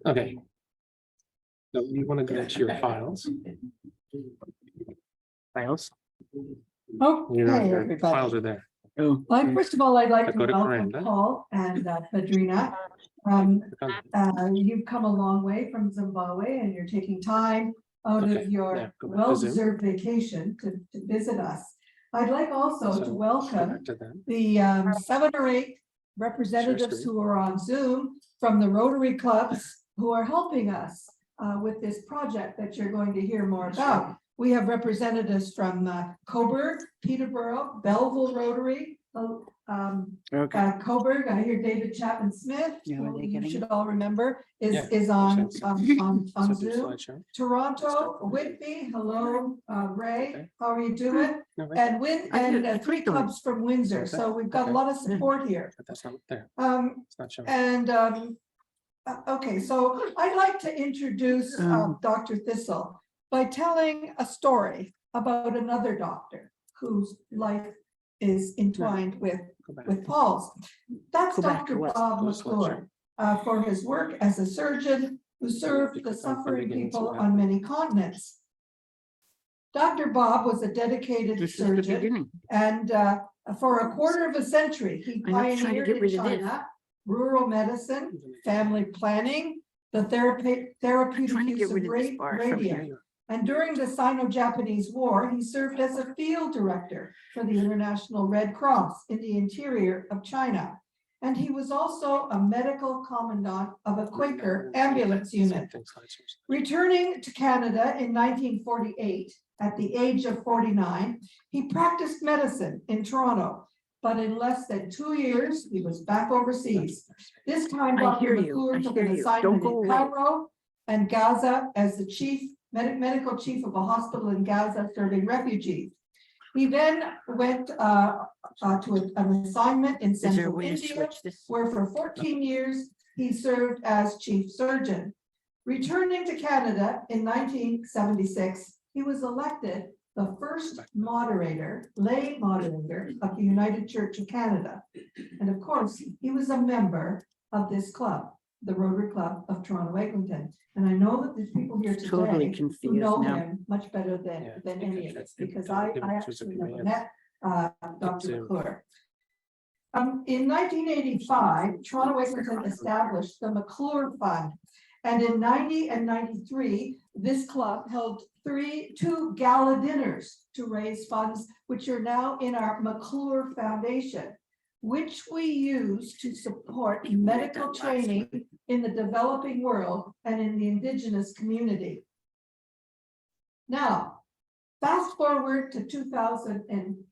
Okay. So you want to go to your files. Files? Okay, Your everybody. files are there. Oh, Well, first of all, I'd like to Go to welcome Corinda. Paul and Padrina. You've come a long way from Zimbabwe and you're taking time out Okay, of your yeah, go back to Zoom. well-deserved vacation to visit us. I'd like also So, to go welcome back to them. the 7 or 8 representatives screen. who are on Zoom from the Rotary clubs who are helping us with this project that you're going to hear more about. We have representatives from Coburg, Peterborough, Belleville Rotary, okay. Coburg. I hear David Chapman Smith, Yeah, are who they you getting should it? all remember, is Yeah, on so on do Zoom. slideshow. Toronto, Whitby, hello, Ray, Okay. how are you doing? No, right And I 3 clicked on it. clubs from Windsor, Okay. so we've got a lot of support here. But that's not there. It's not showing. And okay, so I'd like to introduce Dr. Thistle by telling a story about another doctor whose life is entwined Go back. with Paul's. That's Go back to Dr. what? Bob Go to McClure for his work as a surgeon who served the Click on suffering beginning people to on many continents. Dr. Bob was a dedicated This is the surgeon, beginning. and for a quarter of a century, he I'm not trying to pioneered get in rid of this. China rural medicine, family planning, the therapeutic Trying to use get of rid of this bar from radium. here. And during the Sino-Japanese War, he served as a field director for the International Red Cross in the interior of China. And he was also a medical commandant of a Quaker ambulance unit. Returning to Canada in 1948, at the age of 49, he practiced medicine in Toronto, but in less than 2 years, he was back overseas. This time, I Dr. hear you. McClure I took hear an you. assignment Don't go in away. Cairo and Gaza as the medical chief of a hospital in Gaza serving refugees. He then went to an assignment in Is there a central way to India, switch this? where for 14 years he served as chief surgeon. Returning to Canada in 1976, he was elected the first lay moderator of the United Church of Canada. And of course, he was a member of this club, the Rotary Club of Toronto Eglinton. And I know that there's people here today Totally who confused know now. him much better than any of us, because I actually never met Dr. McClure. In 1985, Toronto Eglinton established the McClure Fund. And in 90 and 93, this club held 2 gala dinners to raise funds, which are now in our McClure Foundation, which we use to support medical training in the developing world and in the Indigenous community. Now, fast forward to 2000 and,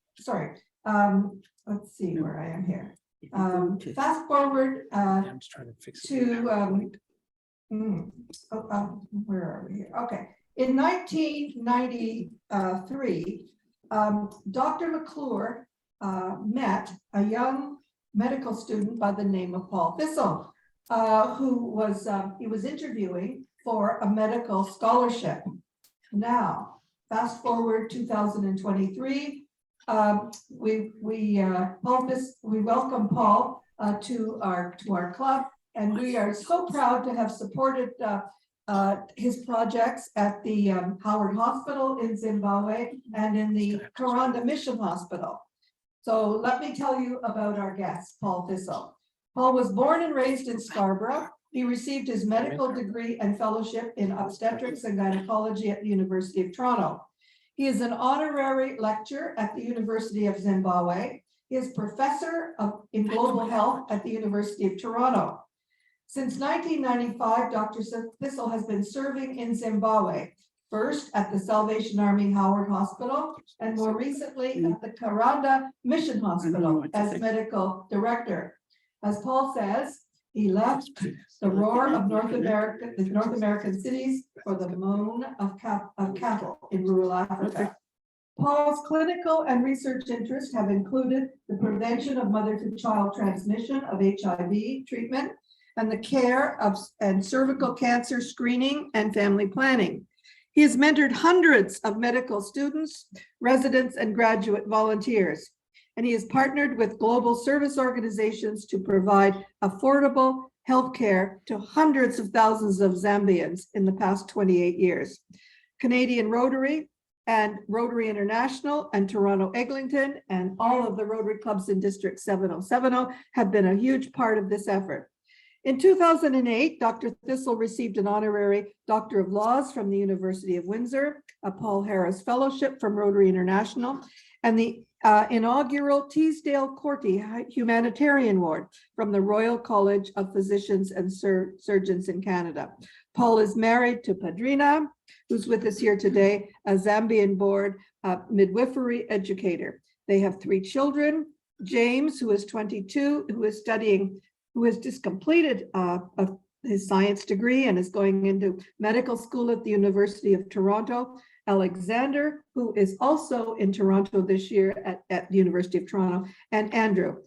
let's see where I am here. Fast forward I'm just trying to fix it. to where are we here? Okay. In 1993, Dr. McClure met a young medical student by the name of Paul Thistle, who was he was interviewing for a medical scholarship. Now, fast forward 2023, we welcome Paul to our club. And we are so proud to have supported his projects at the Howard Hospital in Zimbabwe and in the Kuranda Mission Hospital. So let me tell you about our guest, Paul Thistle. Paul was born and raised in Scarborough. He received his medical degree and fellowship in obstetrics and gynecology at the University of Toronto. He is an honorary lecturer at the University of Zimbabwe. He is professor in global health at the University of Toronto. Since 1995, Dr. Thistle has been serving in Zimbabwe, first at the Salvation Army Howard Hospital, and more recently at the Kuranda Mission Hospital as medical director. As Paul says, he left the roar of North American cities for the moan of cattle in rural Africa. Paul's clinical and research interests have included the prevention of mother-to-child transmission of HIV treatment, and the care of and cervical cancer screening and family planning. He has mentored hundreds of medical students, residents, and graduate volunteers, and he has partnered with global service organizations to provide affordable healthcare to hundreds of thousands of Zambians in the past 28 years. Canadian Rotary and Rotary International and Toronto Eglinton and all of the Rotary clubs in District 7070 have been a huge part of this effort. In 2008, Dr. Thistle received an honorary Doctor of Laws from the University of Windsor, a Paul Harris Fellowship from Rotary International, and the inaugural Teesdale Corti Humanitarian Award from the Royal College of Physicians and Surgeons in Canada. Paul is married to Padrina, who's with us here today, a Zambian board midwifery educator. They have 3 children, James, who is 22, who has just completed his science degree and is going into medical school at the University of Toronto. Alexander, who is also in Toronto this year at the University of Toronto, and Andrew.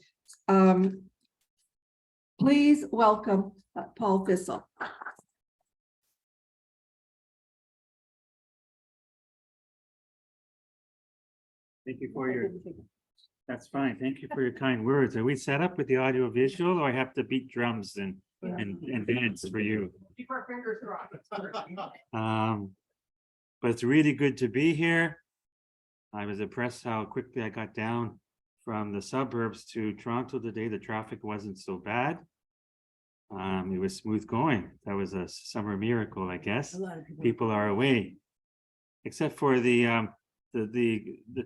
Please welcome Paul Thistle. Thank you for your, that's fine. Thank you for your kind words. Are we set up with the audio visual, or I have to beat drums and dance for you? Keep our fingers crossed. But it's really good to be here. I was impressed how quickly I got down from the suburbs to Toronto today. The traffic wasn't so bad. It was smooth going. That was a summer miracle, I guess. People are away, except for the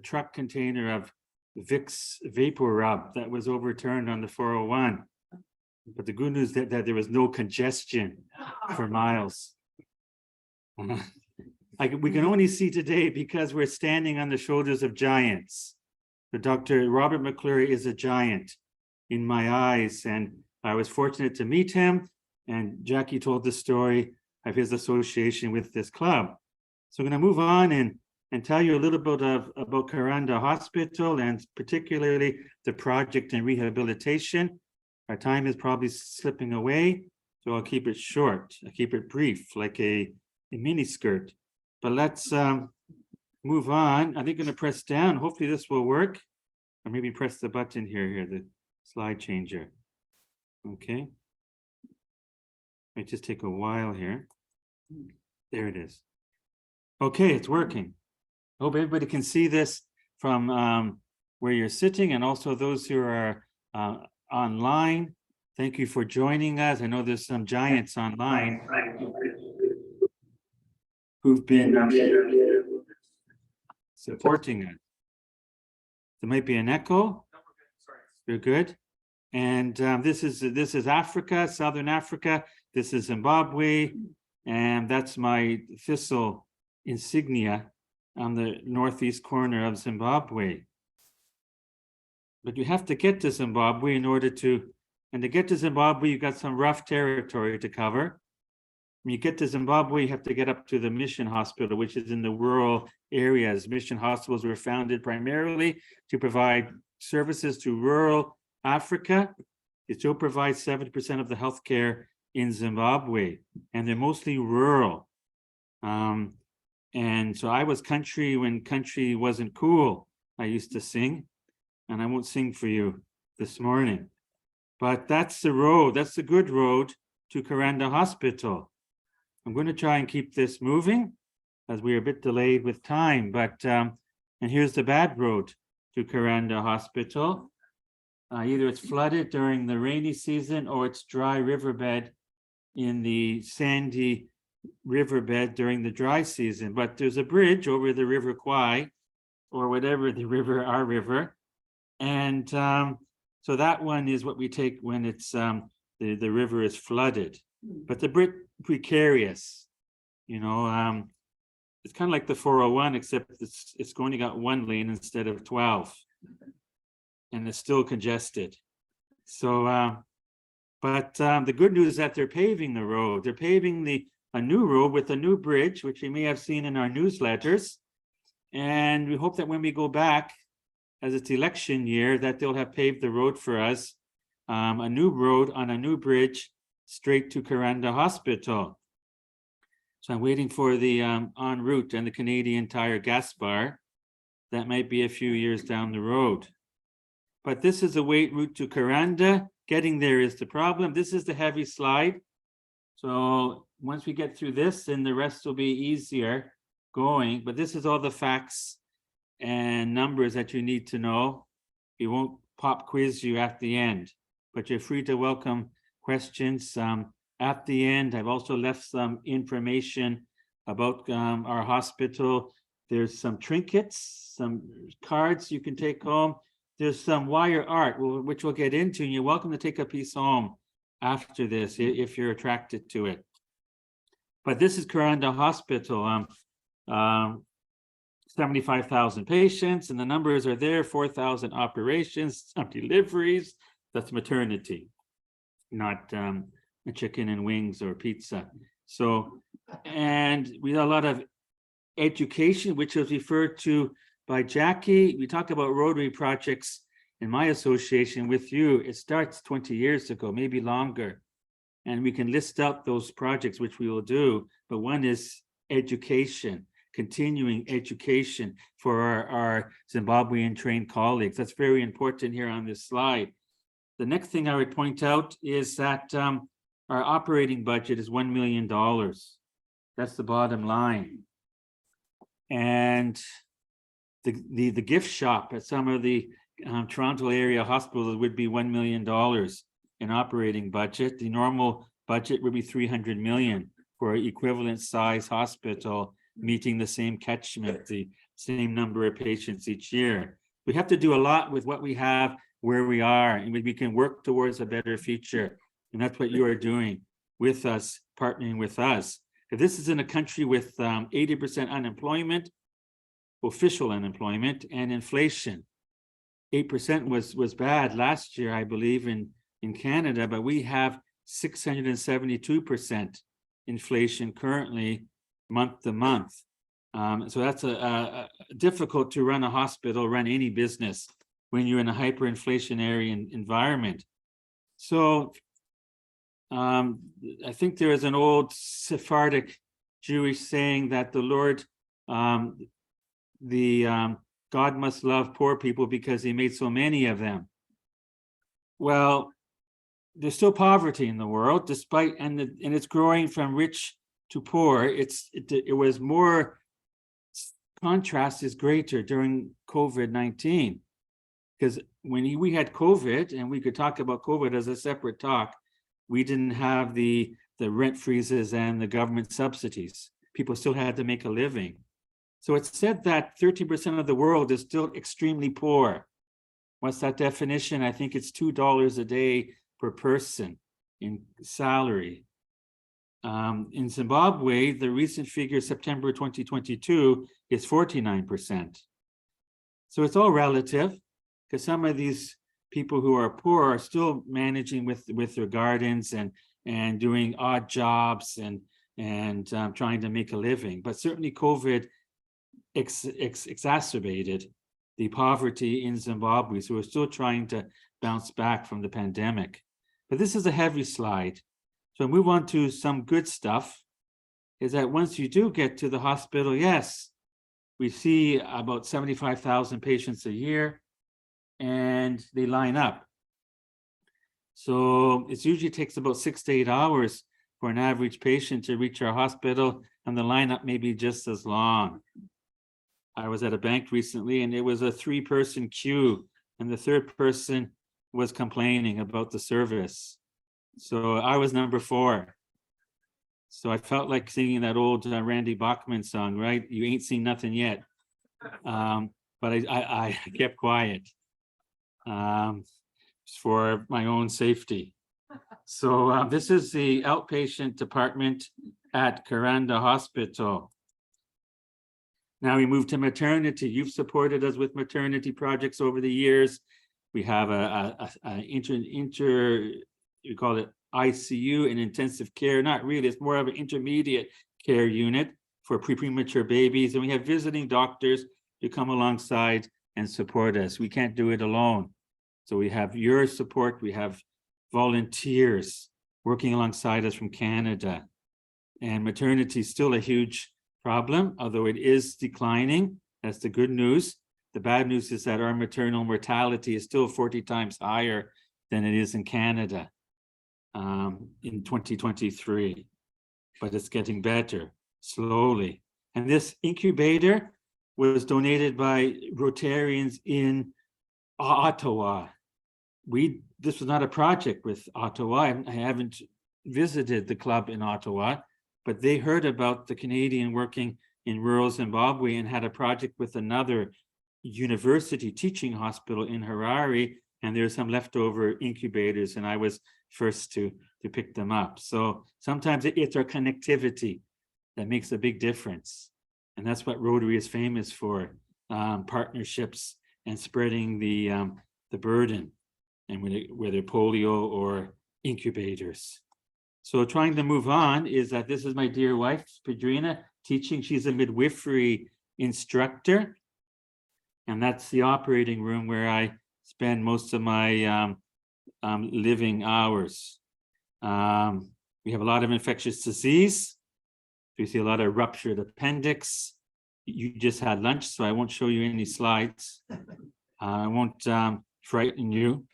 truck container of Vicks Vapor Rub that was overturned on the 401. But the good news that there was no congestion for miles. We can only see today because we're standing on the shoulders of giants. The Dr. Robert McClure is a giant in my eyes, and I was fortunate to meet him. And Jackie told the story of his association with this club. So I'm going to move on and tell you a little bit about Karanda Hospital, and particularly the project and rehabilitation. Our time is probably slipping away, so I'll keep it short. I'll keep it brief, like a mini skirt. But let's move on. I think I'm going to press down. Hopefully this will work. Or maybe press the button here, the slide changer. Okay. Might just take a while here. There it is. Okay, it's working. Hope everybody can see this from where you're sitting, and also those who are online. Thank you for joining us. I know there's some giants online who've been supporting us. There might be an echo. You're good. And this is Africa, Southern Africa. This is Zimbabwe, and that's my Thistle insignia on the northeast corner of Zimbabwe. But you have to get to Zimbabwe in order to, and to get to Zimbabwe, you've got some rough territory to cover. When you get to Zimbabwe, you have to get up to the mission hospital, which is in the rural areas. Mission hospitals were founded primarily to provide services to rural Africa. It still provides 70% of the healthcare in Zimbabwe, and they're mostly rural. And so I was country when country wasn't cool. I used to sing, and I won't sing for you this morning. But that's the road, that's the good road to Karanda Hospital. I'm going to try and keep this moving as we're a bit delayed with time, but and here's the bad road to Karanda Hospital. Either it's flooded during the rainy season or it's dry riverbed in the sandy riverbed during the dry season. But there's a bridge over the River Kwai, or whatever the river, our river. And so that one is what we take when it's the river is flooded. But the bit precarious, you know, it's kind of like the 401, except it's only got 1 lane instead of 12. And it's still congested. So, but the good news is that they're paving the road. They're paving a new road with a new bridge, which you may have seen in our newsletters. And we hope that when we go back, as it's election year, that they'll have paved the road for us, a new road on a new bridge straight to Karanda Hospital. So I'm waiting for the en route and the Canadian Tire gas bar. That might be a few years down the road. But this is a wait route to Karanda. getting there is the problem. This is the heavy slide. So once we get through this, then the rest will be easier going. But this is all the facts and numbers that you need to know. We won't pop quiz you at the end, but you're free to welcome questions. At the end, I've also left some information about our hospital. There's some trinkets, some cards you can take home. There's some wire art, which we'll get into, and you're welcome to take a piece home after this if you're attracted to it. But this is Kuranda Hospital. 75,000 patients, and the numbers are there, 4,000 operations, some deliveries. That's maternity, not a chicken and wings or pizza. So, and we have a lot of education, which was referred to by Jackie. We talk about Rotary projects in my association with you. It starts 20 years ago, maybe longer. And we can list out those projects, which we will do. But one is education, continuing education for our Zimbabwean trained colleagues. That's very important here on this slide. The next thing I would point out is that our operating budget is $1 million. That's the bottom line. And the gift shop at some of the Toronto area hospitals would be $1 million in operating budget. The normal budget would be 300 million for an equivalent size hospital, meeting the same catchment, the same number of patients each year. We have to do a lot with what we have, where we are, and we can work towards a better future. And that's what you are doing with us, partnering with us. If this is in a country with 80% unemployment, official unemployment, and inflation. 8% was bad last year, I believe, in Canada, but we have 672% inflation currently, month to month. So that's difficult to run a hospital, run any business when you're in a hyperinflationary environment. So I think there is an old Sephardic Jewish saying that the Lord, God must love poor people because he made so many of them. Well, there's still poverty in the world, despite, and it's growing from rich to poor. It was more, contrast is greater during COVID-19, because when we had COVID, and we could talk about COVID as a separate talk, we didn't have the rent freezes and the government subsidies. People still had to make a living. So it's said that 13% of the world is still extremely poor. What's that definition? I think it's $2 a day per person in salary. In Zimbabwe, the recent figure, September 2022, is 49%. So it's all relative, because some of these people who are poor are still managing with their gardens and doing odd jobs and trying to make a living. But certainly COVID exacerbated the poverty in Zimbabwe. So we're still trying to bounce back from the pandemic. But this is a heavy slide. So move on to some good stuff, is that once you do get to the hospital, yes, we see about 75,000 patients a year, and they line up. So it usually takes about 6 to 8 hours for an average patient to reach our hospital, and the lineup may be just as long. I was at a bank recently, and it was a 3-person queue, and the 3rd person was complaining about the service. So I was number 4. So I felt like singing that old Randy Bachman song, right? You ain't seen nothing yet. But I kept quiet for my own safety. So this is the outpatient department at Kuranda Hospital. Now we move to maternity. You've supported us with maternity projects over the years. We have you call it ICU and intensive care. Not really, it's more of an intermediate care unit for premature babies. And we have visiting doctors to come alongside and support us. We can't do it alone. So we have your support. We have volunteers working alongside us from Canada. And maternity is still a huge problem, although it is declining. That's the good news. The bad news is that our maternal mortality is still 40 times higher than it is in Canada in 2023, but it's getting better slowly. And this incubator was donated by Rotarians in Ottawa. This was not a project with Ottawa. I haven't visited the club in Ottawa, but they heard about the Canadian working in rural Zimbabwe and had a project with another university teaching hospital in Harare, and there's some leftover incubators, and I was first to pick them up. So sometimes it's our connectivity that makes a big difference. And that's what Rotary is famous for, partnerships and spreading the burden, and whether polio or incubators. So trying to move on is that this is my dear wife, Pedrina, teaching. She's a midwifery instructor. And that's the operating room where I spend most of my living hours. We have a lot of infectious disease. We see a lot of ruptured appendix. You just had lunch, so I won't show you any slides. I won't frighten you.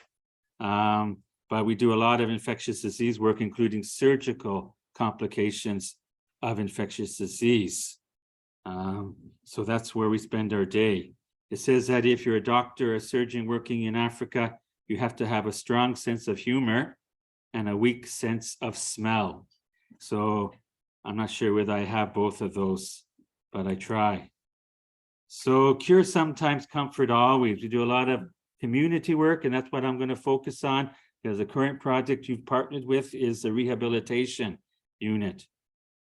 But we do a lot of infectious disease work, including surgical complications of infectious disease. So that's where we spend our day. It says that if you're a doctor or a surgeon working in Africa, you have to have a strong sense of humor and a weak sense of smell. So I'm not sure whether I have both of those, but I try. So cure sometimes, comfort always. We do a lot of community work, and that's what I'm going to focus on, because the current project you've partnered with is the rehabilitation unit.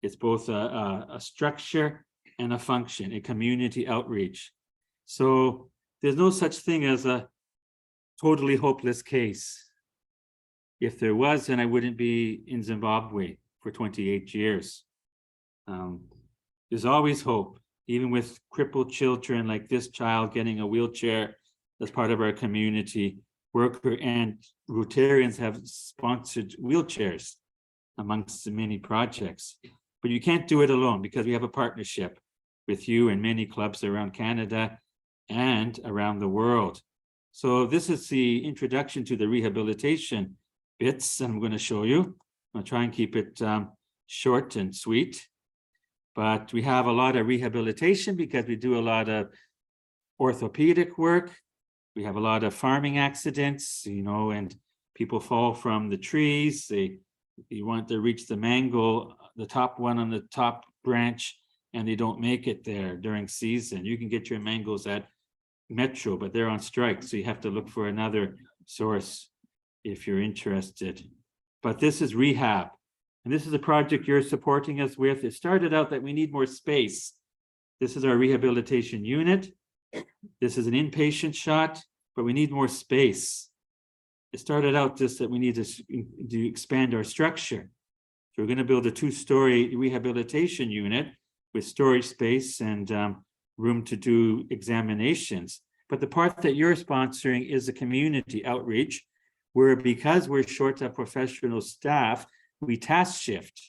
It's both a structure and a function, a community outreach. So there's no such thing as a totally hopeless case. If there was, then I wouldn't be in Zimbabwe for 28 years. There's always hope, even with crippled children like this child getting a wheelchair as part of our community. Worker and Rotarians have sponsored wheelchairs amongst the many projects. But you can't do it alone, because we have a partnership with you and many clubs around Canada and around the world. So this is the introduction to the rehabilitation bits I'm going to show you. I'll try and keep it short and sweet. But we have a lot of rehabilitation because we do a lot of orthopedic work. We have a lot of farming accidents, and people fall from the trees. They want to reach the mango, the top one on the top branch, and they don't make it there during season. You can get your mangoes at Metro, but they're on strike, so you have to look for another source if you're interested. But this is rehab, and this is a project you're supporting us with. It started out that we need more space. This is our rehabilitation unit. This is an inpatient shot, but we need more space. It started out just that we need to expand our structure. So we're going to build a 2-story rehabilitation unit with storage space and room to do examinations. But the part that you're sponsoring is a community outreach, where because we're short of professional staff, we task shift.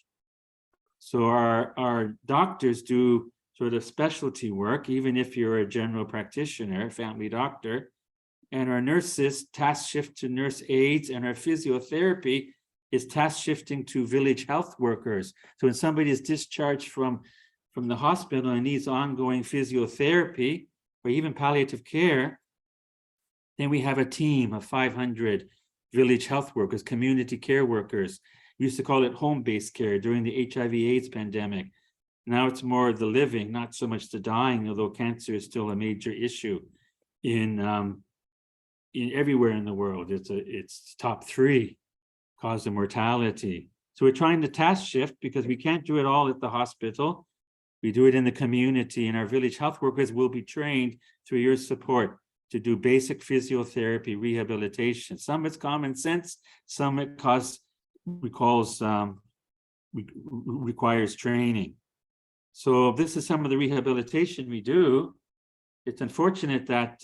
So our doctors do sort of specialty work, even if you're a general practitioner, family doctor, and our nurses task shift to nurse aides, and our physiotherapy is task shifting to village health workers. So when somebody is discharged from the hospital and needs ongoing physiotherapy or even palliative care, then we have a team of 500 village health workers, community care workers. We used to call it home-based care during the HIV/AIDS pandemic. Now it's more the living, not so much the dying, although cancer is still a major issue in everywhere in the world. It's top 3 cause of mortality. So we're trying to task shift because we can't do it all at the hospital. We do it in the community, and our village health workers will be trained through your support to do basic physiotherapy rehabilitation. Some it's common sense, some it requires training. So this is some of the rehabilitation we do. It's unfortunate that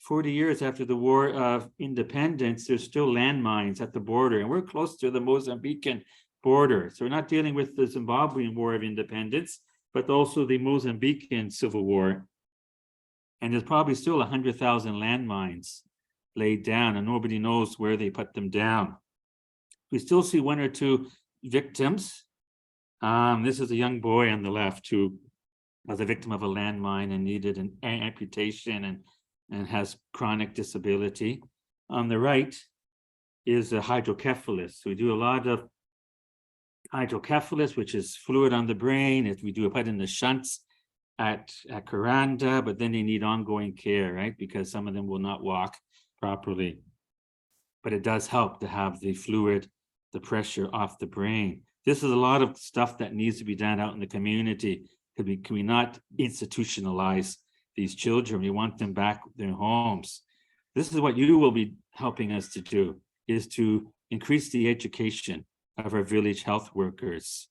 40 years after the War of Independence, there's still landmines at the border, and we're close to the Mozambican border. So we're not dealing with the Zimbabwean War of Independence, but also the Mozambican Civil War. And there's probably still 100,000 landmines laid down, and nobody knows where they put them down. We still see one or two victims. This is a young boy on the left who was a victim of a landmine and needed an amputation and has chronic disability. On the right is a hydrocephalus. We do a lot of hydrocephalus, which is fluid on the brain. If we do put in the shunts at Karanda, but then they need ongoing care, right? Because some of them will not walk properly. But it does help to have the fluid, the pressure off the brain. This is a lot of stuff that needs to be done out in the community. Can we not institutionalize these children? We want them back in their homes. This is what you will be helping us to do, is to increase the education of our village health workers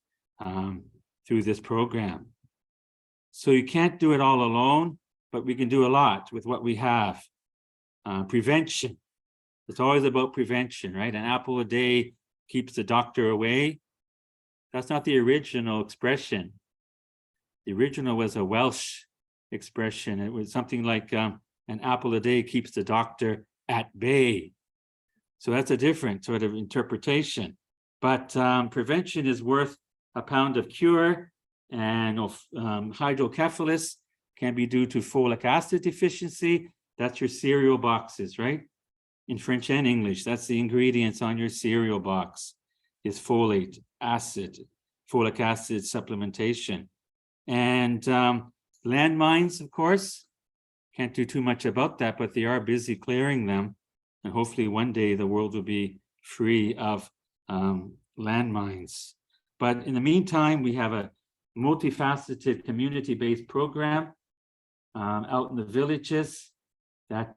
through this program. So you can't do it all alone, but we can do a lot with what we have. Prevention. It's always about prevention, right? An apple a day keeps the doctor away. That's not the original expression. The original was a Welsh expression. It was something like an apple a day keeps the doctor at bay. So that's a different sort of interpretation. But prevention is worth a pound of cure, and hydrocephalus can be due to folic acid deficiency. That's your cereal boxes, right? In French and English, that's the ingredients on your cereal box, is folic acid supplementation. And landmines, of course, can't do too much about that, but they are busy clearing them. And hopefully one day the world will be free of landmines. But in the meantime, we have a multifaceted community-based program out in the villages that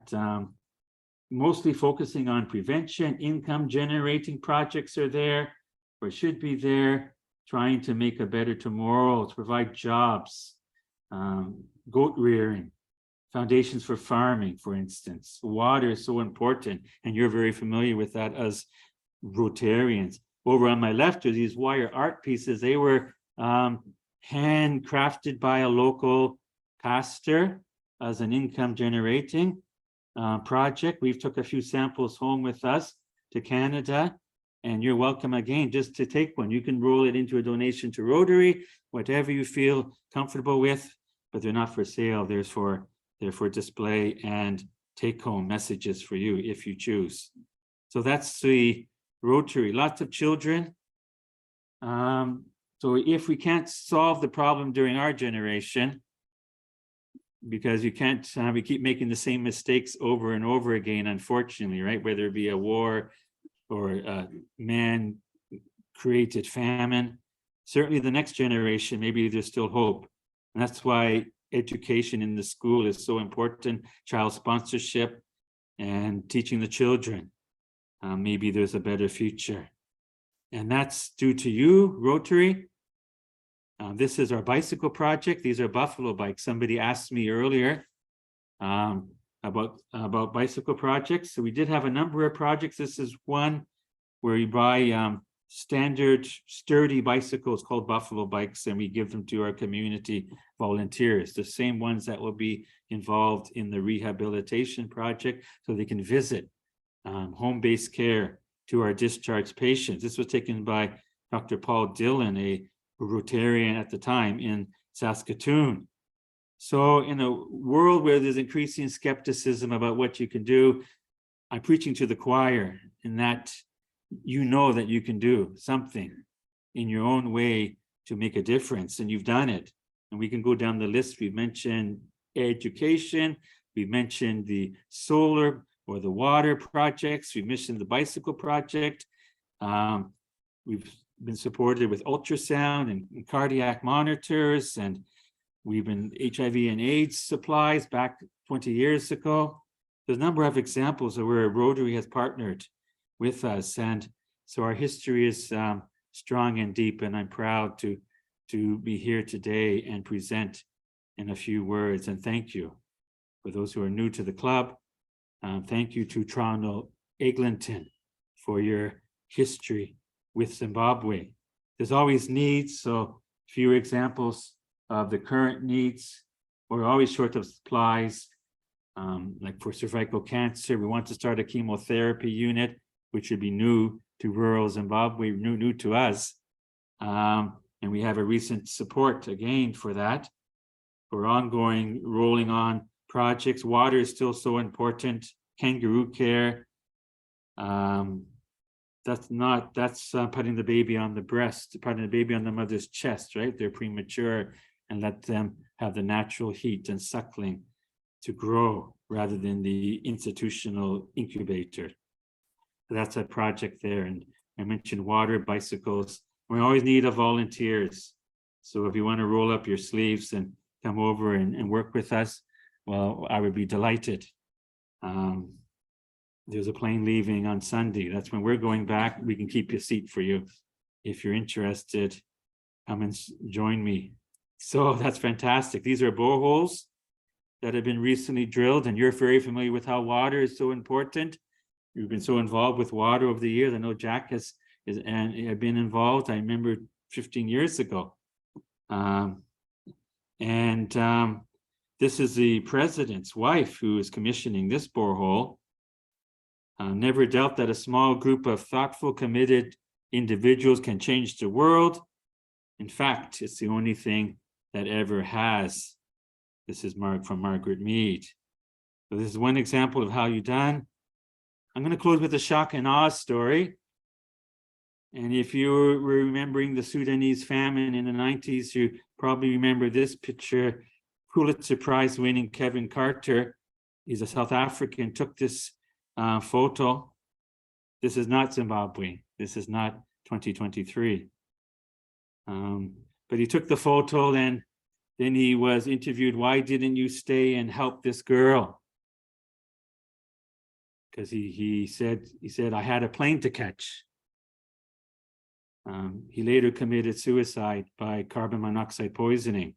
mostly focusing on prevention. Income generating projects are there, or should be there, trying to make a better tomorrow, to provide jobs, goat rearing, foundations for farming, for instance. Water is so important, and you're very familiar with that as Rotarians. Over on my left are these wire art pieces. They were handcrafted by a local pastor as an income generating project. We've took a few samples home with us to Canada, and you're welcome again just to take one. You can roll it into a donation to Rotary, whatever you feel comfortable with, but they're not for sale. They're for display and take home messages for you if you choose. So that's the Rotary. Lots of children. So if we can't solve the problem during our generation, because you can't, we keep making the same mistakes over and over again, unfortunately, right? Whether it be a war or a man-created famine, certainly the next generation, maybe there's still hope. And that's why education in the school is so important, child sponsorship and teaching the children. Maybe there's a better future. And that's due to you, Rotary. This is our bicycle project. These are buffalo bikes. Somebody asked me earlier about bicycle projects. So we did have a number of projects. This is one where you buy standard sturdy bicycles called buffalo bikes, and we give them to our community volunteers, the same ones that will be involved in the rehabilitation project, so they can visit home-based care to our discharged patients. This was taken by Dr. Paul Dillon, a Rotarian at the time in Saskatoon. So in a world where there's increasing skepticism about what you can do, I'm preaching to the choir in that you know that you can do something in your own way to make a difference, and you've done it. And we can go down the list. We've mentioned education, we've mentioned the solar or the water projects, we've mentioned the bicycle project. We've been supported with ultrasound and cardiac monitors, and we've been HIV and AIDS supplies back 20 years ago. There's a number of examples of where Rotary has partnered with us, and so our history is strong and deep, and I'm proud to be here today and present in a few words. And thank you for those who are new to the club. Thank you to Toronto Eglinton for your history with Zimbabwe. There's always needs, so few examples of the current needs. We're always short of supplies. Like for cervical cancer, we want to start a chemotherapy unit, which would be new to rural Zimbabwe, new to us. And we have a recent support again for that. For ongoing rolling on projects. Water is still so important. Kangaroo care. That's putting the baby on the breast, putting the baby on the mother's chest, right? They're premature, and let them have the natural heat and suckling to grow rather than the institutional incubator. So that's a project there. And I mentioned water, bicycles. We always need volunteers. So if you want to roll up your sleeves and come over and work with us, well, I would be delighted. There's a plane leaving on Sunday. That's when we're going back. We can keep a seat for you. If you're interested, come and join me. So that's fantastic. These are boreholes that have been recently drilled, and you're very familiar with how water is so important. You've been so involved with water over the years. I know Jack has been involved. I remember 15 years ago. This is the president's wife who is commissioning this borehole. Never doubt that a small group of thoughtful, committed individuals can change the world. In fact, it's the only thing that ever has. This is from Margaret Mead. So this is one example of how you've done. I'm going to close with a shock and awe story. And if you were remembering the Sudanese famine in the 90s, you probably remember this picture. Pulitzer Prize winning Kevin Carter, he's a South African, took this photo. This is not Zimbabwe. This is not 2023. But he took the photo, and then he was interviewed. Why didn't you stay and help this girl? Because he said, I had a plane to catch. He later committed suicide by carbon monoxide poisoning.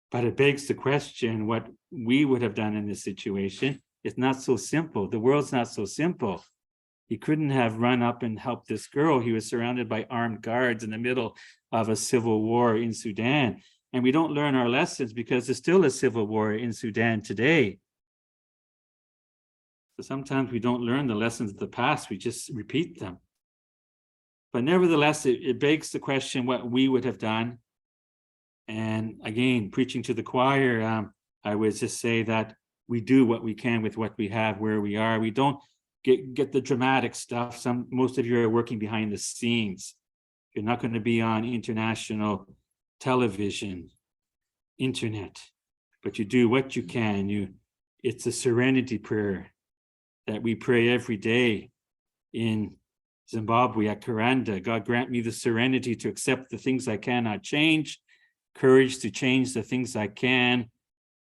But it begs the question what we would have done in this situation. It's not so simple. The world's not so simple. He couldn't have run up and helped this girl. He was surrounded by armed guards in the middle of a civil war in Sudan. And we don't learn our lessons because there's still a civil war in Sudan today. So sometimes we don't learn the lessons of the past, we just repeat them. But nevertheless, it begs the question what we would have done. And again, preaching to the choir, I would just say that we do what we can with what we have, where we are. We don't get the dramatic stuff. Most of you are working behind the scenes. You're not going to be on international television, internet, but you do what you can. It's a serenity prayer that we pray every day in Zimbabwe at Karanda. God grant me the serenity to accept the things I cannot change, courage to change the things I can,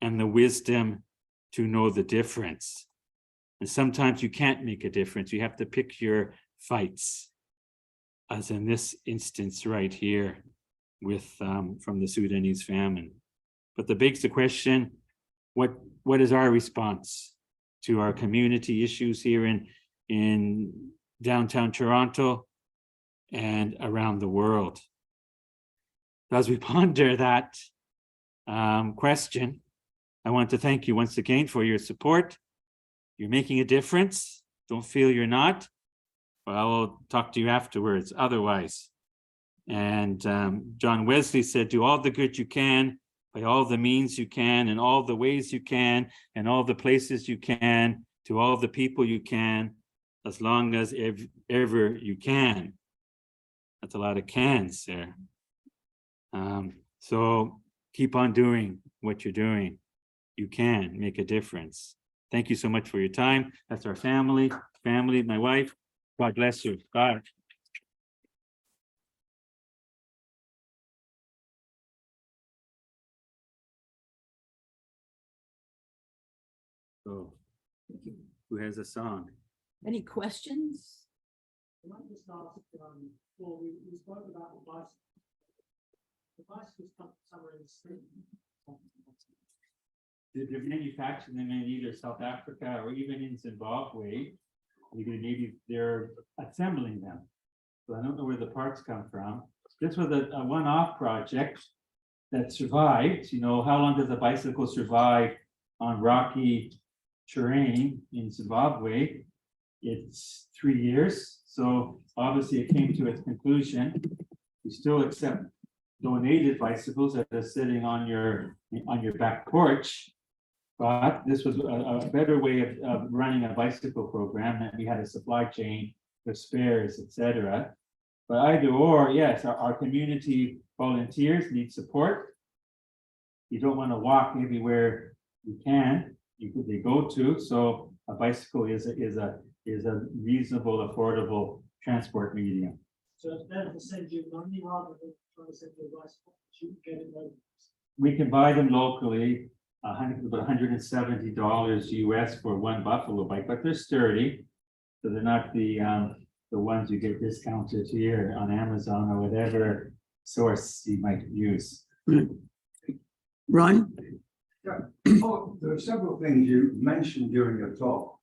and the wisdom to know the difference. And sometimes you can't make a difference. You have to pick your fights, as in this instance right here with from the Sudanese famine. But that begs the question, what is our response to our community issues here in downtown Toronto and around the world? As we ponder that question, I want to thank you once again for your support. You're making a difference. Don't feel you're not. Well, I will talk to you afterwards otherwise. And John Wesley said, do all the good you can, by all the means you can, in all the ways you can, and all the places you can, to all the people you can, as long as ever you can. That's a lot of cans there. So keep on doing what you're doing. You can make a difference. Thank you so much for your time. That's our family, my wife. God bless you. Bye. So, who has a song? Any questions? I might just ask, well, we spoke about the bicycle. The bicycles come somewhere in the street. They're manufactured them in either South Africa or even in Zimbabwe. Maybe they're assembling them. So I don't know where the parts come from. This was a one-off project that survived. You know, how long does a bicycle survive on rocky terrain in Zimbabwe. It's 3 years, so obviously it came to its conclusion. We still accept donated bicycles that are sitting on your back porch. But this was a better way of running a bicycle program, that we had a supply chain with spares, etc. But either or, yes, our community volunteers need support. You don't want to walk everywhere you can, they go to, so a bicycle is a reasonable, affordable transport medium. So it's better to send you money rather than trying to send you a bicycle, you can get it later. We can buy them locally, about $170 US for one buffalo bike, but they're sturdy. So they're not the ones you get discounted here on Amazon or whatever source you might use. Ron? Oh, there are several things you mentioned during your talk.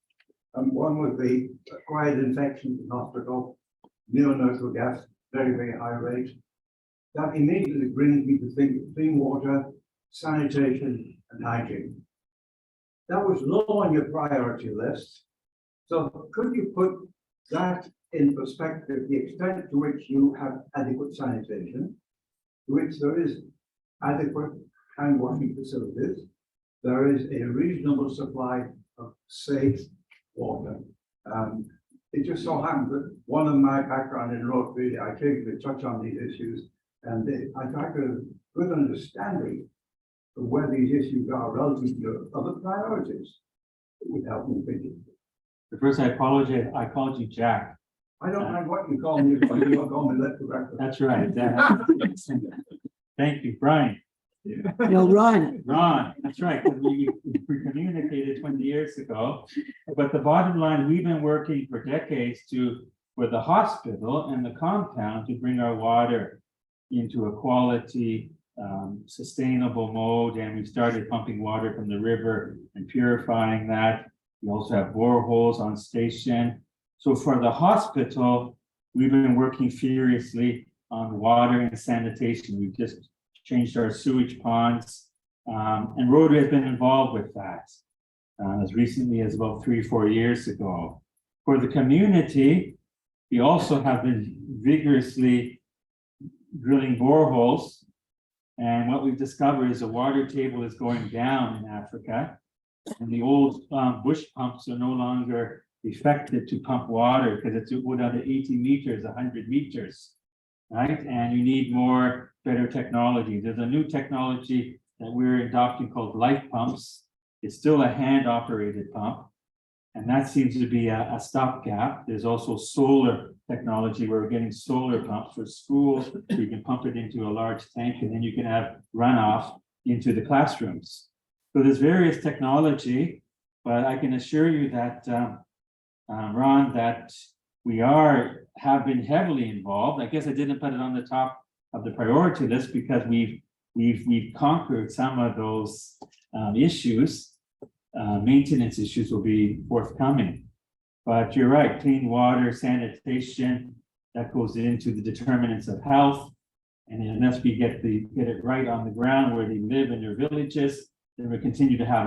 One was the acquired infections in hospital, neonatal deaths, very, very high rate. That immediately brings me to think of clean water, sanitation, and hygiene. That was low on your priority list. So could you put that in perspective, the extent to which you have adequate sanitation, to which there is adequate hand washing facilities, there is a reasonable supply of safe water. It just so happens that one of my background in Rotary, I occasionally touch on these issues, and I try to have a good understanding of where these issues are relative to your other priorities. It would help me thinking. First, I apologize, I called you Jack. I don't mind what you call me, but you don't call me left to right. That's right. Thank you, Brian. No, Ron. Ron, that's right, 'cause we communicated 20 years ago. But the bottom line, we've been working for decades with the hospital and the compound to bring our water into a quality, sustainable mode. And we started pumping water from the river and purifying that. We also have boreholes on station. So for the hospital, we've been working furiously on water and sanitation. We've just changed our sewage ponds, and Rotary has been involved with that as recently as about 3 or 4 years ago. For the community, we also have been vigorously drilling boreholes, and what we've discovered is the water table is going down in Africa, and the old bush pumps are no longer effective to pump water because it's go down to 80 meters, 100 meters. Right, and you need better technology. There's a new technology that we're adopting called light pumps. It's still a hand-operated pump, and that seems to be a stopgap. There's also solar technology where we're getting solar pumps for schools. You can pump it into a large tank, and then you can have runoff into the classrooms. So there's various technology, but I can assure you that, Ron, that we have been heavily involved. I guess I didn't put it on the top of the priority list because we've conquered some of those issues. Maintenance issues will be forthcoming. But you're right, clean water, sanitation, that goes into the determinants of health. And unless we get it right on the ground where they live in their villages, then we continue to have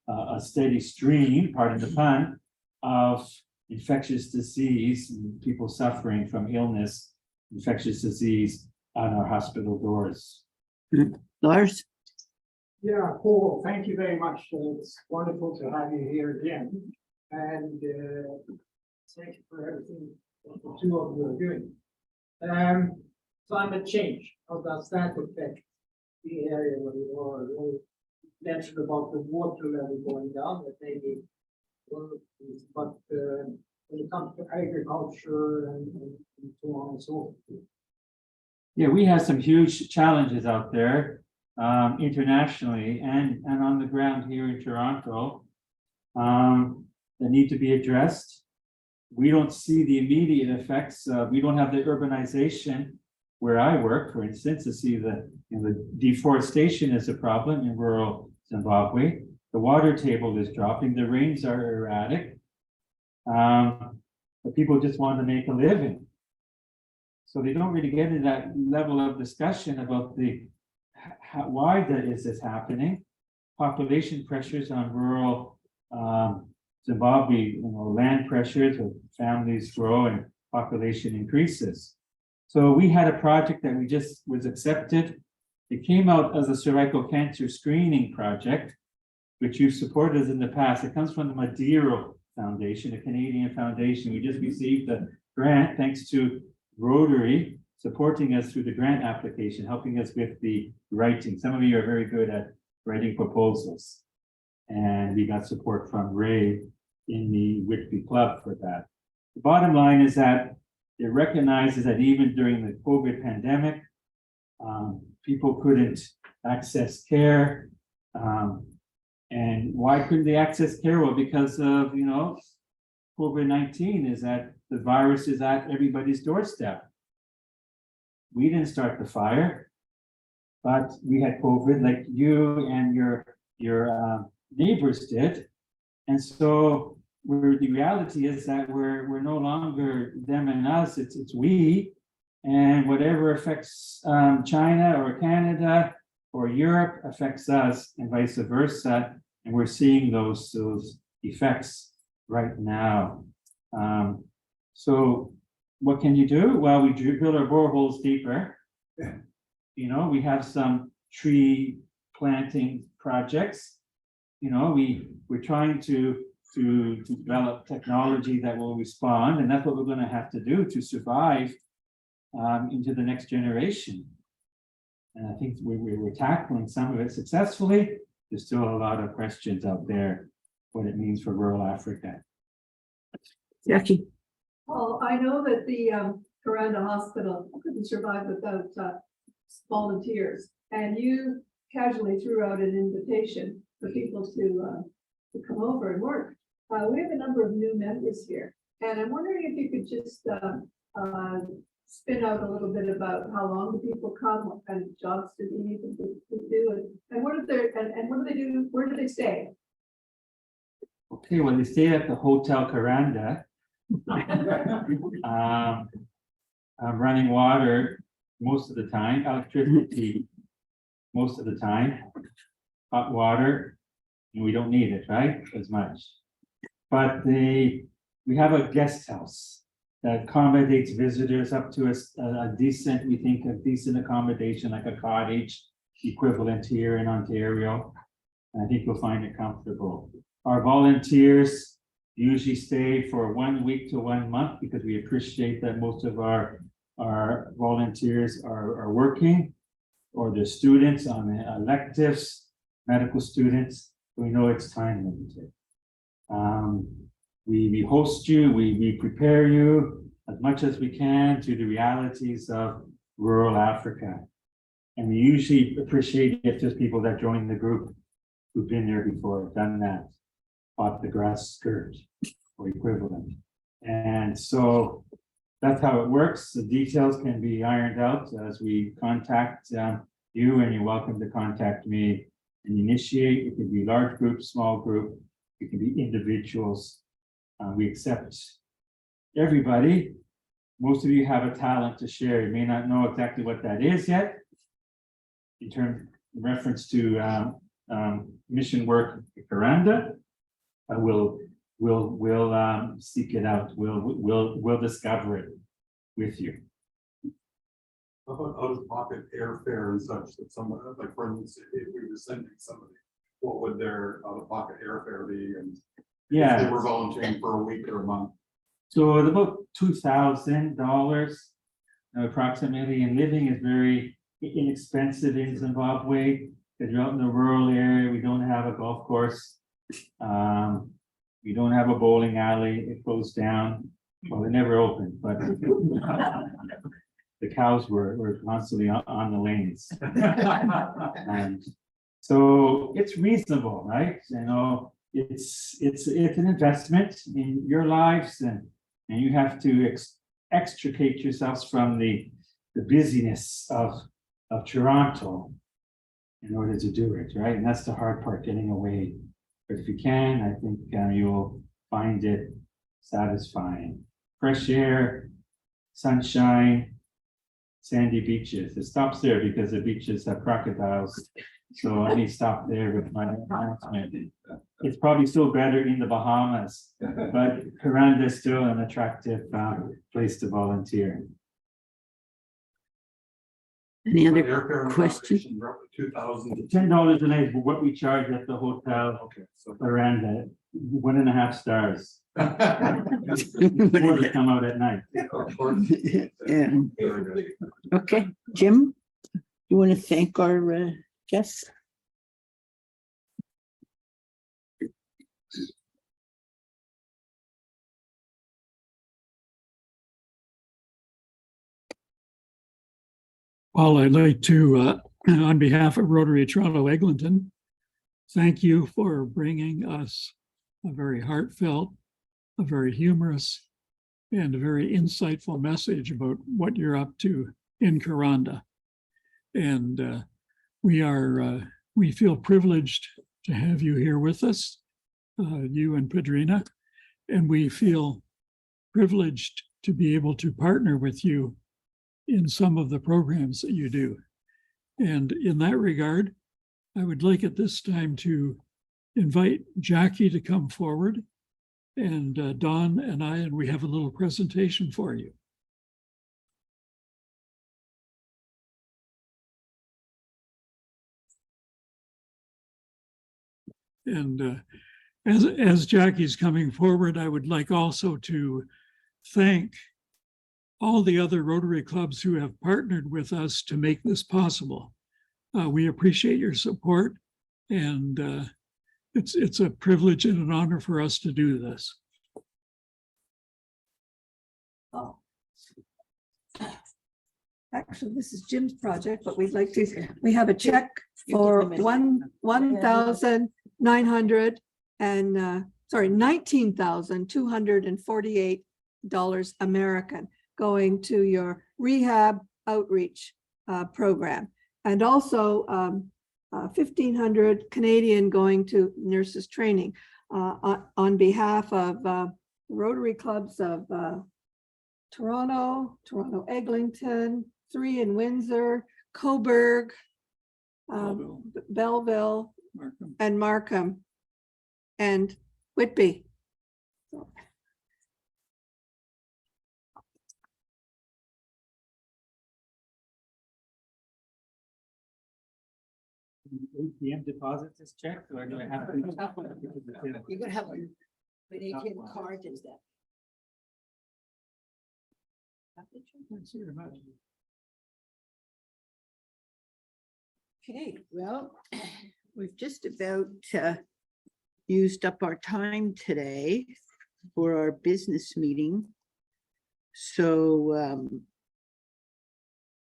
a steady stream, pardon the pun, of infectious disease and people suffering from illness, infectious disease on our hospital doors. Lars? Yeah, Paul, thank you very much. It's wonderful to have you here again. And thank you for everything that the two of you are doing. Climate change, how does that affect the area where you are? You mentioned about the water level going down, that maybe, but when it comes to agriculture and so on and so forth. Yeah, we have some huge challenges out there, internationally and on the ground here in Toronto, that need to be addressed. We don't see the immediate effects. We don't have the urbanization where I work, for instance, to see the deforestation is a problem in rural Zimbabwe. The water table is dropping. The rains are erratic. But people just want to make a living. So they don't really get into that level of discussion about why that is this happening. population pressures on rural Zimbabwe, land pressures, where families grow and population increases. So we had a project that we just was accepted. It came out as a cervical cancer screening project, which you've supported us in the past. It comes from the Madeira Foundation, a Canadian foundation. We just received a grant thanks to Rotary supporting us through the grant application, helping us with the writing. Some of you are very good at writing proposals. And we got support from Ray in the Whitby Club for that. The bottom line is that it recognizes that even during the COVID pandemic, people couldn't access care. And why couldn't they access care? Well, because of, COVID-19 is that the virus is at everybody's doorstep. We didn't start the fire, but we had COVID like you and your neighbors did. And so the reality is that we're no longer them and us, it's we, and whatever affects China or Canada or Europe affects us and vice versa. And we're seeing those effects right now. So what can you do? Well, we drill our boreholes deeper. We have some tree planting projects. We're trying to develop technology that will respond, and that's what we're going to have to do to survive into the next generation. And I think we're tackling some of it successfully. There's still a lot of questions out there, what it means for rural Africa. Jackie, Well, I know that the Karanda Hospital couldn't survive without volunteers, and you casually threw out an invitation for people to come over and work. We have a number of new members here, and I'm wondering if you could just spin out a little bit about how long do people come, what kind of jobs do they need to do, and what do they do, where do they stay? Okay, well, they stay at the Hotel Karanda. Running water most of the time, electricity most of the time, hot water, and we don't need it, right, as much. But we have a guest house that accommodates visitors up to a decent, we think a decent accommodation, like a cottage equivalent here in Ontario. And I think you'll find it comfortable. Our volunteers usually stay for 1 week to 1 month because we appreciate that most of our volunteers are working, or they're students on electives, medical students. We know it's time limited. We host you, we prepare you as much as we can to the realities of rural Africa. And we usually appreciate if there's people that join the group who've been there before, done that, bought the grass skirt or equivalent. And so that's how it works. The details can be ironed out as we contact you, and you're welcome to contact me and initiate. It can be large group, small group, it can be individuals. We accept everybody. Most of you have a talent to share. You may not know exactly what that is yet. In reference to mission work at Karanda, we'll seek it out. We'll discover it with you. How about out-of-pocket airfare and such that someone, like for instance, if we were sending somebody, what would their out-of-pocket airfare be? And if they were volunteering for a week or a month? So it's about $2,000 approximately, and living is very inexpensive in Zimbabwe. Because you're out in the rural area, we don't have a golf course. We don't have a bowling alley. It closed down. Well, it never opened, but the cows were constantly on the lanes. And so it's reasonable, right? It's an investment in your lives, and you have to extricate yourselves from the busyness of Toronto in order to do it, right? And that's the hard part, getting away. But if you can, I think you'll find it satisfying. Fresh air, sunshine, sandy beaches. It stops there because the beaches have crocodiles So let me stop there with my announcement. It's probably still better in the Bahamas, but Karanda is still an attractive place to volunteer. Any other Airfare and questions? accommodation, roughly 2,000. $10 a night, but what we charge at the hotel Okay, so. around 1.5 stars. More to come out at night. Of course. Yeah. Very good. Okay, Jim, you want to thank our guests? Well, I'd like to, on behalf of Rotary Toronto Eglinton, thank you for bringing us a very heartfelt, a very humorous, and a very insightful message about what you're up to in Karanda. And we feel privileged to have you here with us, you and Padrina, and we feel privileged to be able to partner with you in some of the programs that you do. And in that regard, I would like at this time to invite Jackie to come forward, and Don and we have a little presentation for you. And as Jackie's coming forward, I would like also to thank all the other Rotary clubs who have partnered with us to make this possible. We appreciate your support, and it's a privilege and an honor for us to do this. Oh. Actually, this is Jim's project, but we'd like to, we have a check for $19,248 American going to your rehab outreach program. And also 1,500 Canadian going to nurses training on behalf of Rotary clubs of Toronto, Toronto Eglinton, 3 in Windsor, Coburg, Belleville, Markham. and Markham, and Whitby. ATM deposits this check, or do I have to? You're gonna have an ATM card, is that? Thanks very much. Okay, well, we've just about used up our time today for our business meeting. So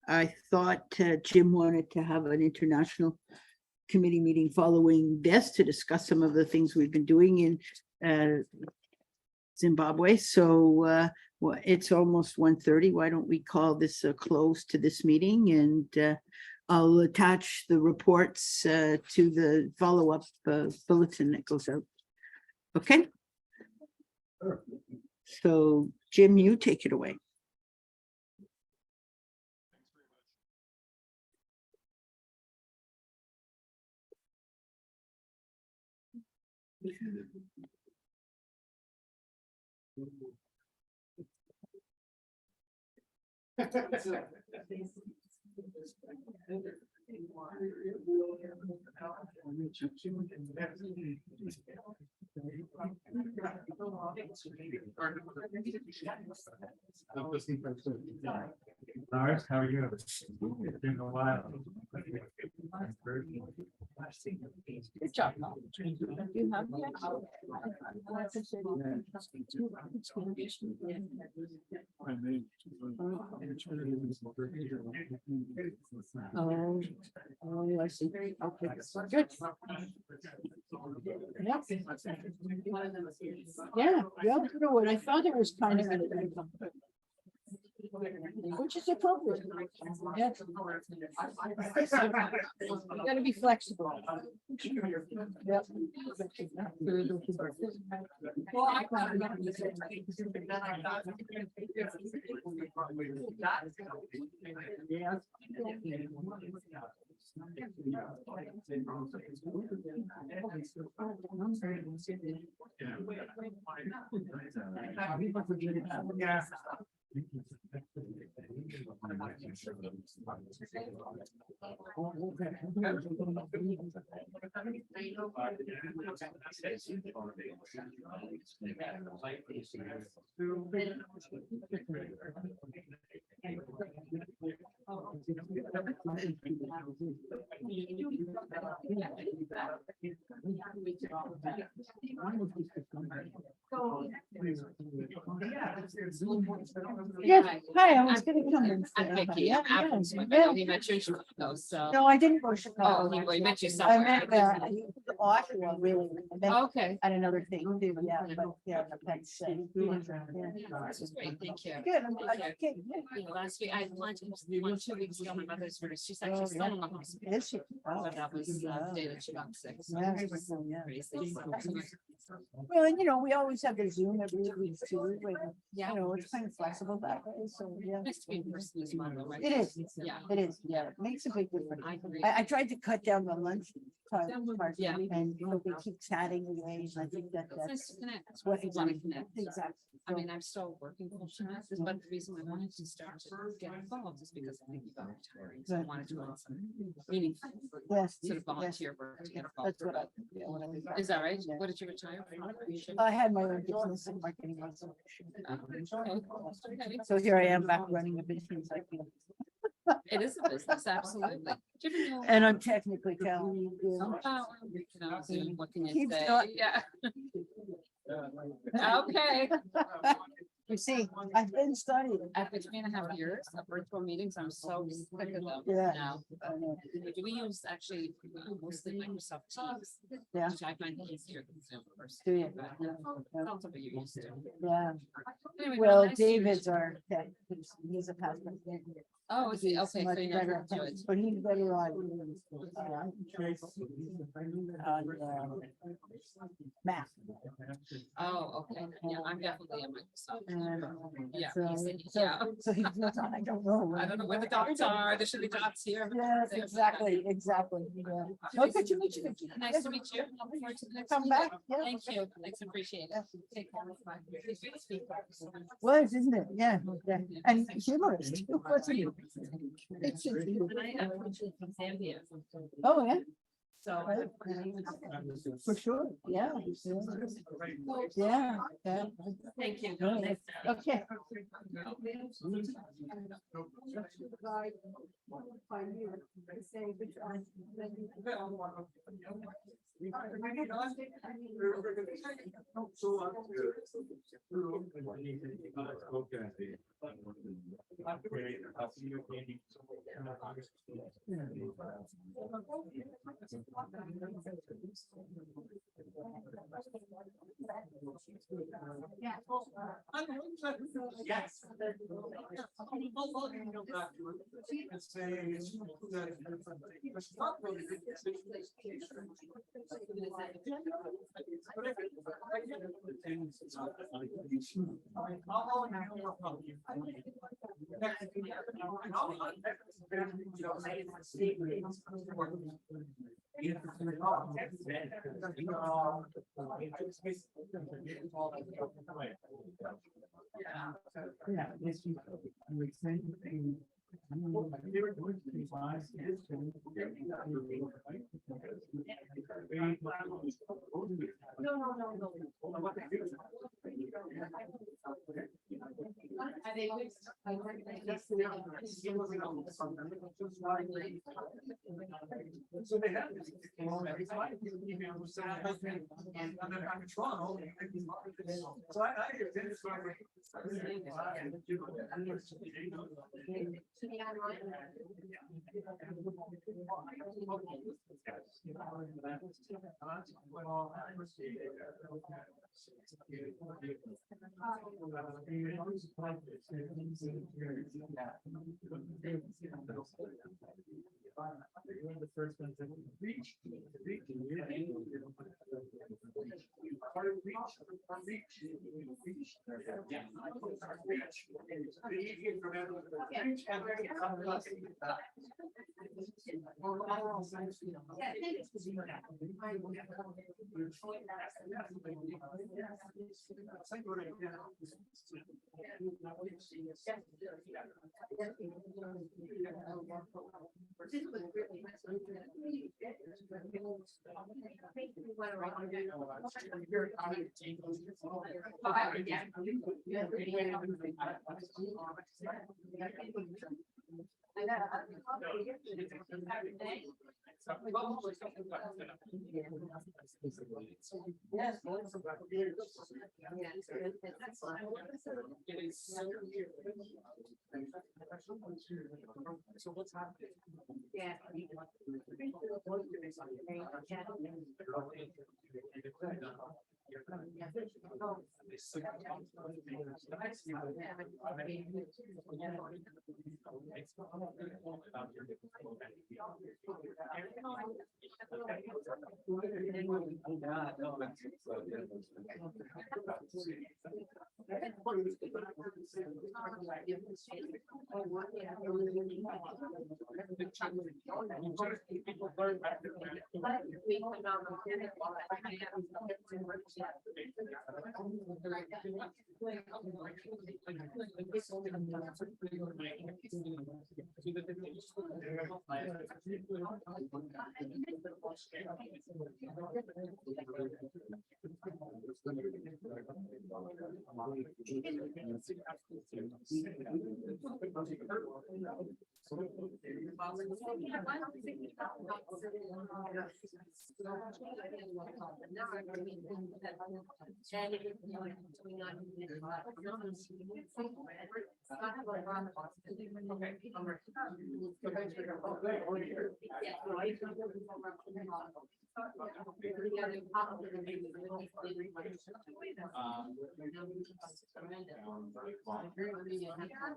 I thought Jim wanted to have an international committee meeting following this to discuss some of the things we've been doing in Zimbabwe. So well, it's almost 1:30. Why don't we call this a close to this meeting, and I'll attach the reports to the follow-up bulletin that goes out. Okay. So Jim, you take it away. Lars, how are you? It's been a while. Good job. You have I see. Okay, good. Yeah, well, you know what, I thought it was kind of which is appropriate. Yeah. You gotta be flexible. Yep. Yes, hi, I was gonna come and. I'm Vicky, Yeah, I'm Apple, so I yeah. know he met you in Chicago, so. No, I didn't go to Chicago. Oh, he met you I somewhere. met, Oshawa, really. I met Okay. at another thing too, yeah, but, yeah, the Penn's thing. This is great, thank you. Good, Thank you. okay, good. You know, last week, I had lunch, it was 2 weeks ago, my mother's first, she's actually still in the hospital. Is she? Oh, So that was the day that she got sick. So Yeah, it was so, yeah. crazy. Well, and you know, we always have the Zoom every week too, when, Yeah. you know, it's kind of flexible that way, so, yeah. Nice to be in person as well, though, right? It is, Yeah. it is, yeah, it makes a big difference. I agree. I tried to cut down the lunch time, part, Yeah. and you know, they keep chatting away, and I think that It's nice that's to connect. that's what You wanna connect. Exactly. I mean, I'm still working full time, but the reason I wanted to start to get involved is because I think about retiring. So I Right. wanted to do some meaningful, Yes. sort of yes, volunteer work to get involved. That's what I, yeah, what I. Is that right? What did you retire from? I had my own business in marketing. also. Okay. So here I am back running a business, I feel. It is a business, absolutely. Do you ever know- And I'm technically talented. yeah. Zoom, what can you Keeps say? going. Yeah. Okay. You see, I've been studying. After 3.5 years of virtual meetings, I'm so sick of them Yeah. now. I know. We use actually mostly Microsoft Teams. Yeah. Which I find easier than Zoom first. Do you? Sounds like you're used to. Yeah, Anyway, well, nice to meet you. David's our tech, he's a pastor. Oh, is he? He's Okay, much so you better never at do tech, it. but he's better on. Math. Oh, okay. Yeah, I'm definitely a Microsoft. And Yeah, so, yeah. so he's not, I don't know. I don't know where the dots are. There should be dots here. Yes, exactly, exactly, yeah. No, good to meet you. Vicky. Nice to meet you. Look forward to the next Come meeting. back, yeah. Thank you. Thanks, appreciate it. Take care. Bye. Was, isn't it? Yeah, yeah. And humorous too, wasn't he? It's just- And I am originally from Zambia. Oh, yeah, So. for sure, yeah. Yeah, yeah. Thank you. Okay. Yes. So they have this. And I'm in Toronto. So I The first one to reach. So what's happening? Yeah.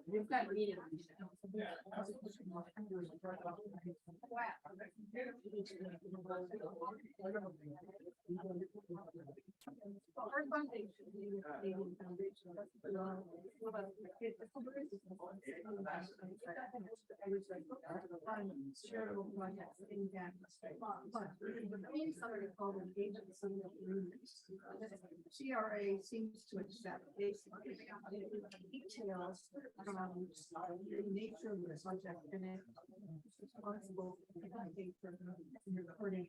We've got meetings. CRA seems to accept basically details from the nature of the subject and it's responsible, I think, for recording.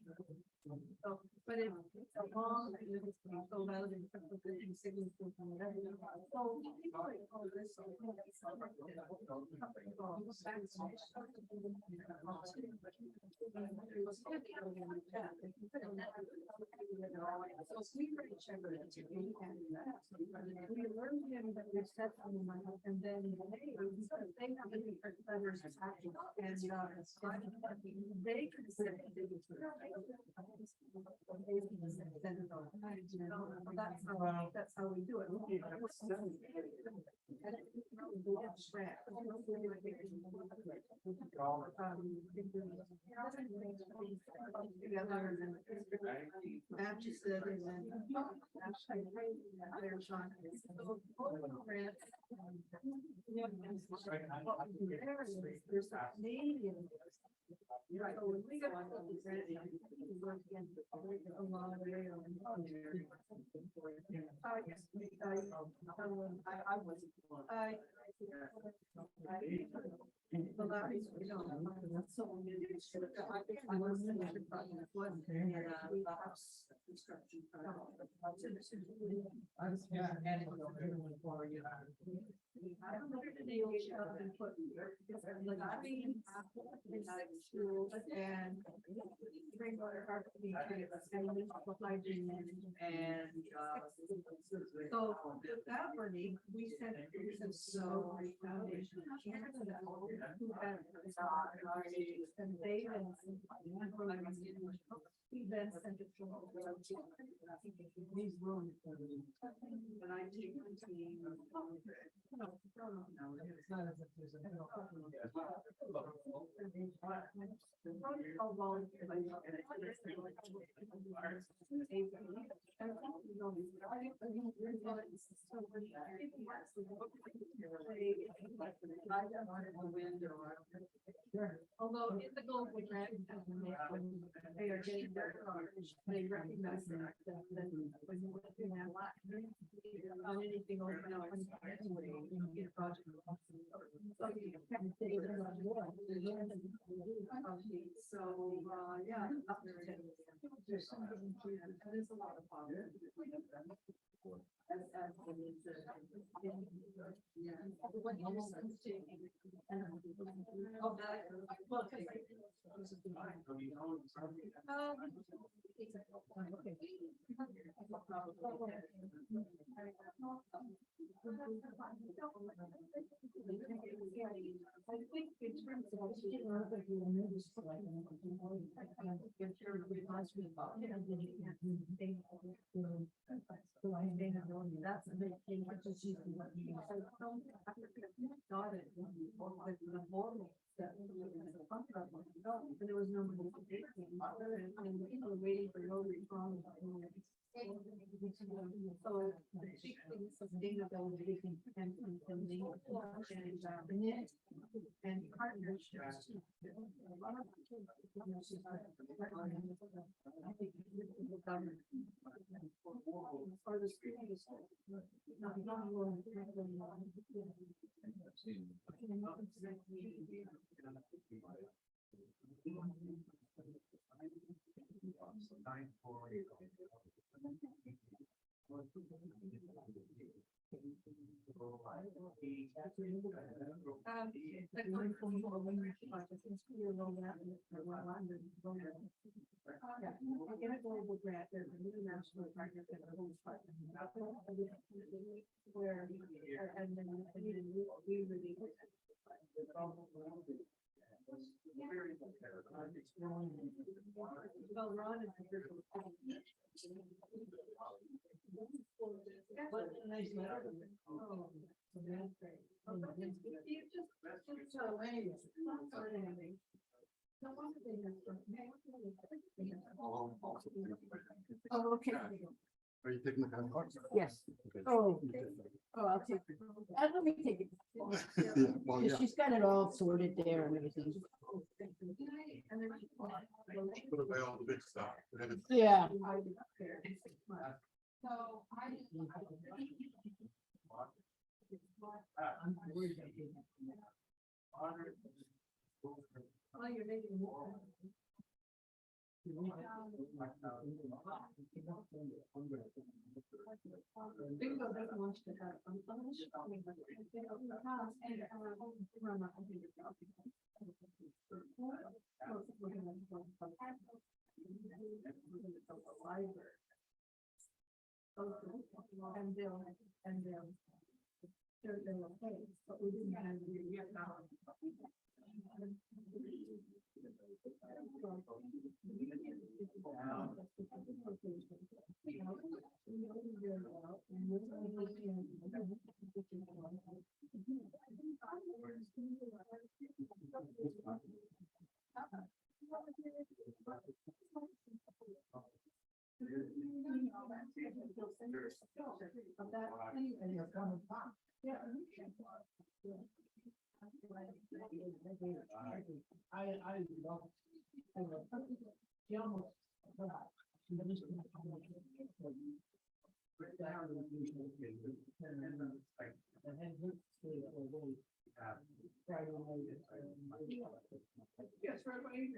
So, but it's a long, it's filled out in signatures and whatever. So people call this. We learned him that we set on the money and then they have a different letters and they could say that's how we do it. There's a Canadian. Right. So when we got to the grant, we work against a lot of area. I wasn't. Well, that is, we don't have that's so I was in the project one and we house construction. I was adding for you. I don't know if they put like I mean school and bring water hard to be and so that money we sent so foundation who had and they event center. These rooms. But I take my team. No, it's not as if there's Although in the Gulf, they are getting their cars, they recognize that when you're looking at on anything over now, you get a project. So, yeah. There's something, there's a lot of positive. I think in terms of that's a big thing, which is usually what you started. And there was no. And people were waiting for Rotary Toronto. So the big thing is sustainability and partnerships. Or the students. I get a global grant, there's a new national partner that are home partner. Where, and then we really. Well, Ron is a very good. What a nice letter. Oh, that's great. You just so anyways, not for anything. No wonder they have some- Oh, okay. Are you taking the pen cards? Yes. Oh, I'll take it. Let me take it. Yeah, well, yeah. She's got it all sorted there and everything. Put away all the big stuff. Yeah. So I. Oh, you're making more. Bingo doesn't want you to have. They're okay, but we didn't have. Yes, right away.